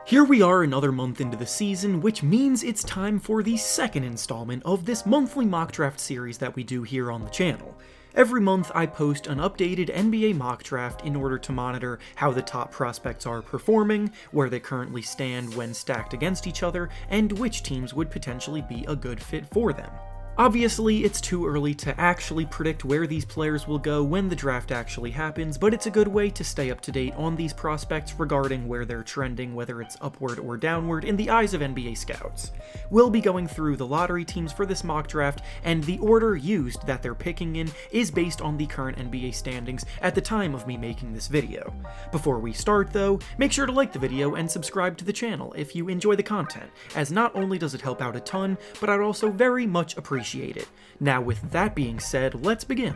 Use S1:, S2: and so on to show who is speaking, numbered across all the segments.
S1: Here we are another month into the season, which means it's time for the second installment of this monthly mock draft series that we do here on the channel. Every month I post an updated NBA mock draft in order to monitor how the top prospects are performing, where they currently stand when stacked against each other, and which teams would potentially be a good fit for them. Obviously, it's too early to actually predict where these players will go when the draft actually happens, but it's a good way to stay up to date on these prospects regarding where they're trending, whether it's upward or downward, in the eyes of NBA scouts. We'll be going through the lottery teams for this mock draft, and the order used that they're picking in is based on the current NBA standings at the time of me making this video. Before we start though, make sure to like the video and subscribe to the channel if you enjoy the content, as not only does it help out a ton, but I'd also very much appreciate it. Now with that being said, let's begin.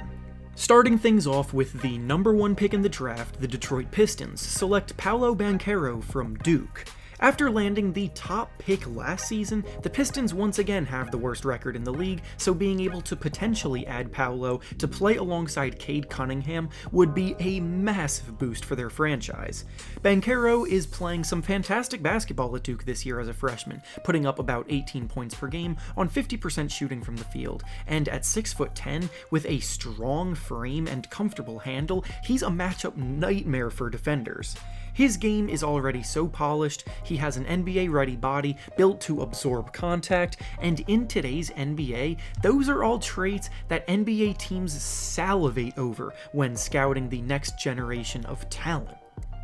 S1: Starting things off with the number 1 pick in the draft, the Detroit Pistons select Paolo Banchero from Duke. After landing the top pick last season, the Pistons once again have the worst record in the league, so being able to potentially add Paolo to play alongside Cade Cunningham would be a massive boost for their franchise. Banchero is playing some fantastic basketball at Duke this year as a freshman, putting up about 18 points per game on 50% shooting from the field, and at 6'10", with a strong frame and comfortable handle, he's a matchup nightmare for defenders. His game is already so polished, he has an NBA-ready body built to absorb contact, and in today's NBA, those are all traits that NBA teams salivate over when scouting the next generation of talent.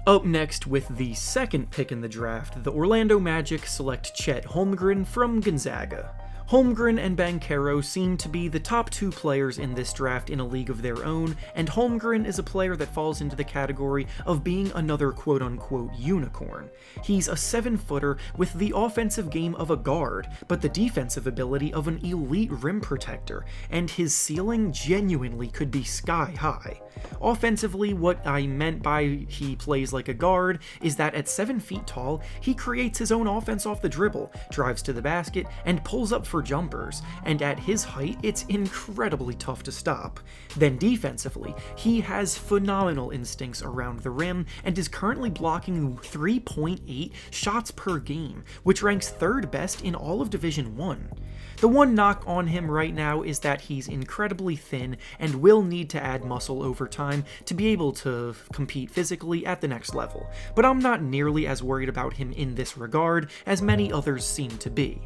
S1: Up next with the second pick in the draft, the Orlando Magic select Chet Holmgren from Gonzaga. Holmgren and Banchero seem to be the top 2 players in this draft in a league of their own, and Holmgren is a player that falls into the category of being another quote-unquote unicorn. He's a 7-footer with the offensive game of a guard, but the defensive ability of an elite rim protector, and his ceiling genuinely could be sky high. Offensively, what I meant by he plays like a guard is that at 7 feet tall, he creates his own offense off the dribble, drives to the basket, and pulls up for jumpers, and at his height, it's incredibly tough to stop. Then defensively, he has phenomenal instincts around the rim and is currently blocking 3.8 shots per game, which ranks 3rd best in all of Division 1. The one knock on him right now is that he's incredibly thin and will need to add muscle over time to be able to compete physically at the next level, but I'm not nearly as worried about him in this regard as many others seem to be.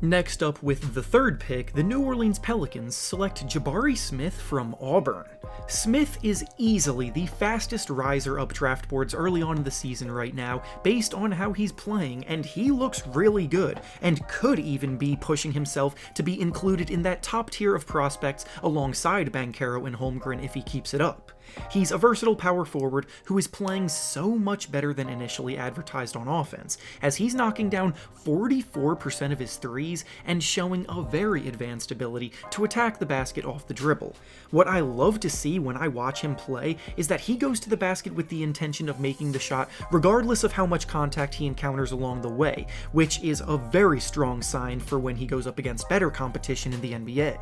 S1: Next up with the 3rd pick, the New Orleans Pelicans select Jabari Smith from Auburn. Smith is easily the fastest riser up draft boards early on in the season right now based on how he's playing, and he looks really good and could even be pushing himself to be included in that top tier of prospects alongside Banchero and Holmgren if he keeps it up. He's a versatile power forward who is playing so much better than initially advertised on offense, as he's knocking down 44% of his threes and showing a very advanced ability to attack the basket off the dribble. What I love to see when I watch him play is that he goes to the basket with the intention of making the shot regardless of how much contact he encounters along the way, which is a very strong sign for when he goes up against better competition in the NBA.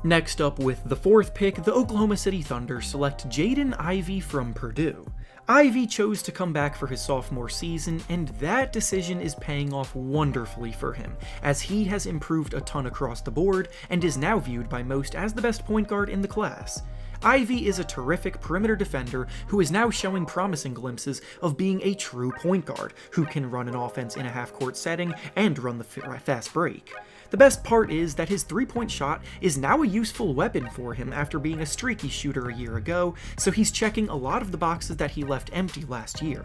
S1: Next up with the 4th pick, the Oklahoma City Thunder select Jaden Ivey from Purdue. Ivey chose to come back for his sophomore season, and that decision is paying off wonderfully for him, as he has improved a ton across the board and is now viewed by most as the best point guard in the class. Ivey is a terrific perimeter defender who is now showing promising glimpses of being a true point guard who can run an offense in a half-court setting and run the fast break. The best part is that his 3-point shot is now a useful weapon for him after being a streaky shooter a year ago, so he's checking a lot of the boxes that he left empty last year.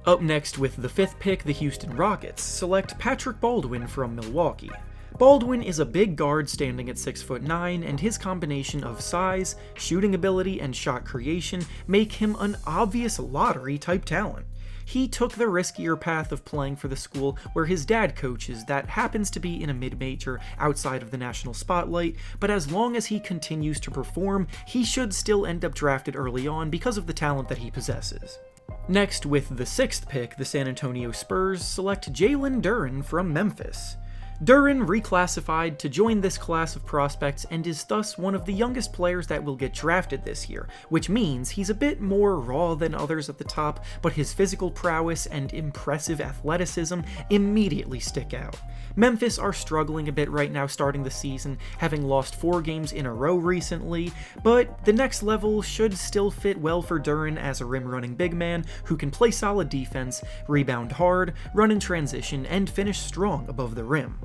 S1: Up next with the 5th pick, the Houston Rockets select Patrick Baldwin from Milwaukee. Baldwin is a big guard standing at 6'9", and his combination of size, shooting ability, and shot creation make him an obvious lottery-type talent. He took the riskier path of playing for the school where his dad coaches that happens to be in a mid-major outside of the national spotlight, but as long as he continues to perform, he should still end up drafted early on because of the talent that he possesses. Next, with the 6th pick, the San Antonio Spurs select Jalen Duren from Memphis. Duren reclassified to join this class of prospects and is thus one of the youngest players that will get drafted this year, which means he's a bit more raw than others at the top, but his physical prowess and impressive athleticism immediately stick out. Memphis are struggling a bit right now starting the season, having lost 4 games in a row recently, but the next level should still fit well for Duren as a rim-running big man who can play solid defense, rebound hard, run in transition, and finish strong above the rim.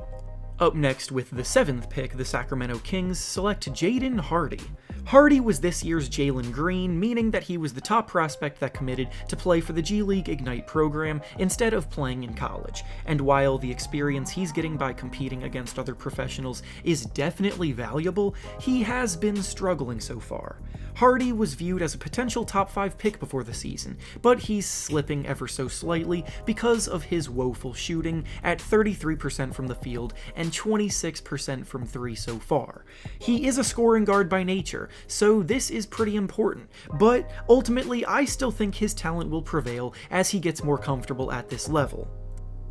S1: Up next with the 7th pick, the Sacramento Kings select Jaden Hardy. Hardy was this year's Jalen Green, meaning that he was the top prospect that committed to play for the G League Ignite program instead of playing in college, and while the experience he's getting by competing against other professionals is definitely valuable, he has been struggling so far. Hardy was viewed as a potential top 5 pick before the season, but he's slipping ever so slightly because of his woeful shooting at 33% from the field and 26% from 3 so far. He is a scoring guard by nature, so this is pretty important, but ultimately I still think his talent will prevail as he gets more comfortable at this level.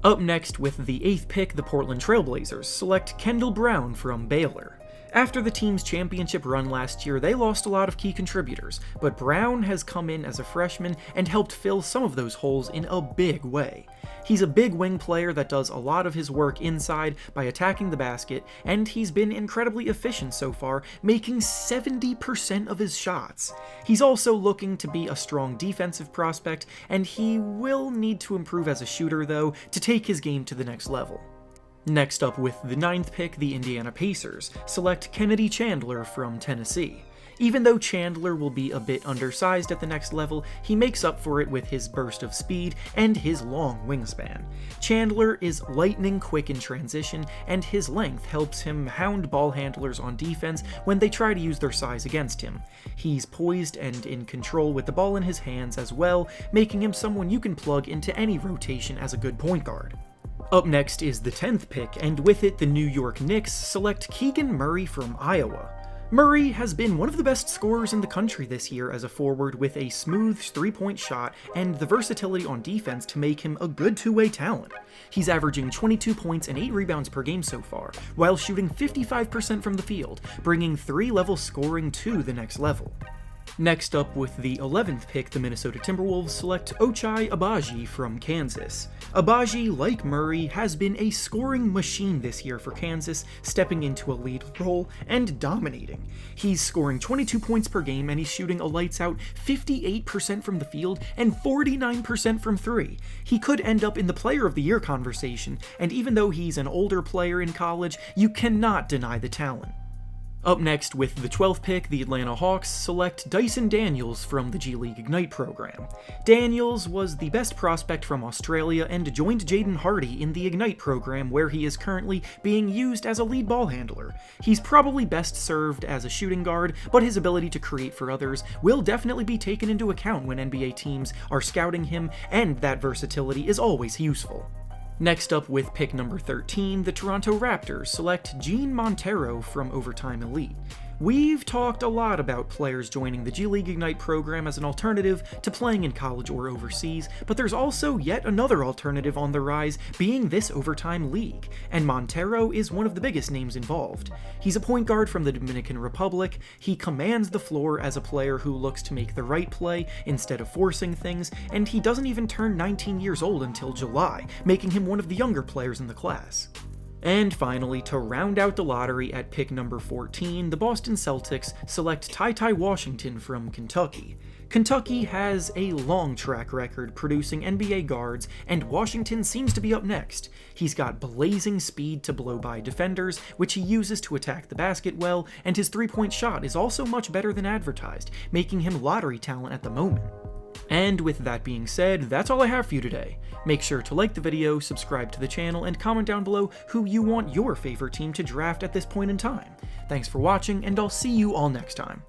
S1: Up next with the 8th pick, the Portland Trail Blazers select Kendall Brown from Baylor. After the team's championship run last year, they lost a lot of key contributors, but Brown has come in as a freshman and helped fill some of those holes in a big way. He's a big wing player that does a lot of his work inside by attacking the basket, and he's been incredibly efficient so far, making 70% of his shots. He's also looking to be a strong defensive prospect, and he will need to improve as a shooter though to take his game to the next level. Next up with the 9th pick, the Indiana Pacers select Kennedy Chandler from Tennessee. Even though Chandler will be a bit undersized at the next level, he makes up for it with his burst of speed and his long wingspan. Chandler is lightning quick in transition, and his length helps him hound ball handlers on defense when they try to use their size against him. He's poised and in control with the ball in his hands as well, making him someone you can plug into any rotation as a good point guard. Up next is the 10th pick, and with it the New York Knicks select Keegan Murray from Iowa. Murray has been one of the best scorers in the country this year as a forward with a smooth 3-point shot and the versatility on defense to make him a good two-way talent. He's averaging 22 points and 8 rebounds per game so far, while shooting 55% from the field, bringing 3-level scoring to the next level. Next up with the 11th pick, the Minnesota Timberwolves select Ochai Agbaji from Kansas. Agbaji, like Murray, has been a scoring machine this year for Kansas, stepping into a lead role and dominating. He's scoring 22 points per game and he's shooting a lights-out 58% from the field and 49% from 3. He could end up in the Player of the Year conversation, and even though he's an older player in college, you cannot deny the talent. Up next with the 12th pick, the Atlanta Hawks select Dyson Daniels from the G League Ignite program. Daniels was the best prospect from Australia and joined Jaden Hardy in the Ignite program, where he is currently being used as a lead ball handler. He's probably best served as a shooting guard, but his ability to create for others will definitely be taken into account when NBA teams are scouting him, and that versatility is always useful. Next up with pick number 13, the Toronto Raptors select Gene Montero from Overtime Elite. We've talked a lot about players joining the G League Ignite program as an alternative to playing in college or overseas, but there's also yet another alternative on the rise, being this Overtime League, and Montero is one of the biggest names involved. He's a point guard from the Dominican Republic, he commands the floor as a player who looks to make the right play instead of forcing things, and he doesn't even turn 19 years old until July, making him one of the younger players in the class. And finally, to round out the lottery at pick number 14, the Boston Celtics select Ty Washington from Kentucky. Kentucky has a long track record producing NBA guards, and Washington seems to be up next. He's got blazing speed to blow by defenders, which he uses to attack the basket well, and his 3-point shot is also much better than advertised, making him lottery talent at the moment. And with that being said, that's all I have for you today. Make sure to like the video, subscribe to the channel, and comment down below who you want your favorite team to draft at this point in time. Thanks for watching, and I'll see you all next time.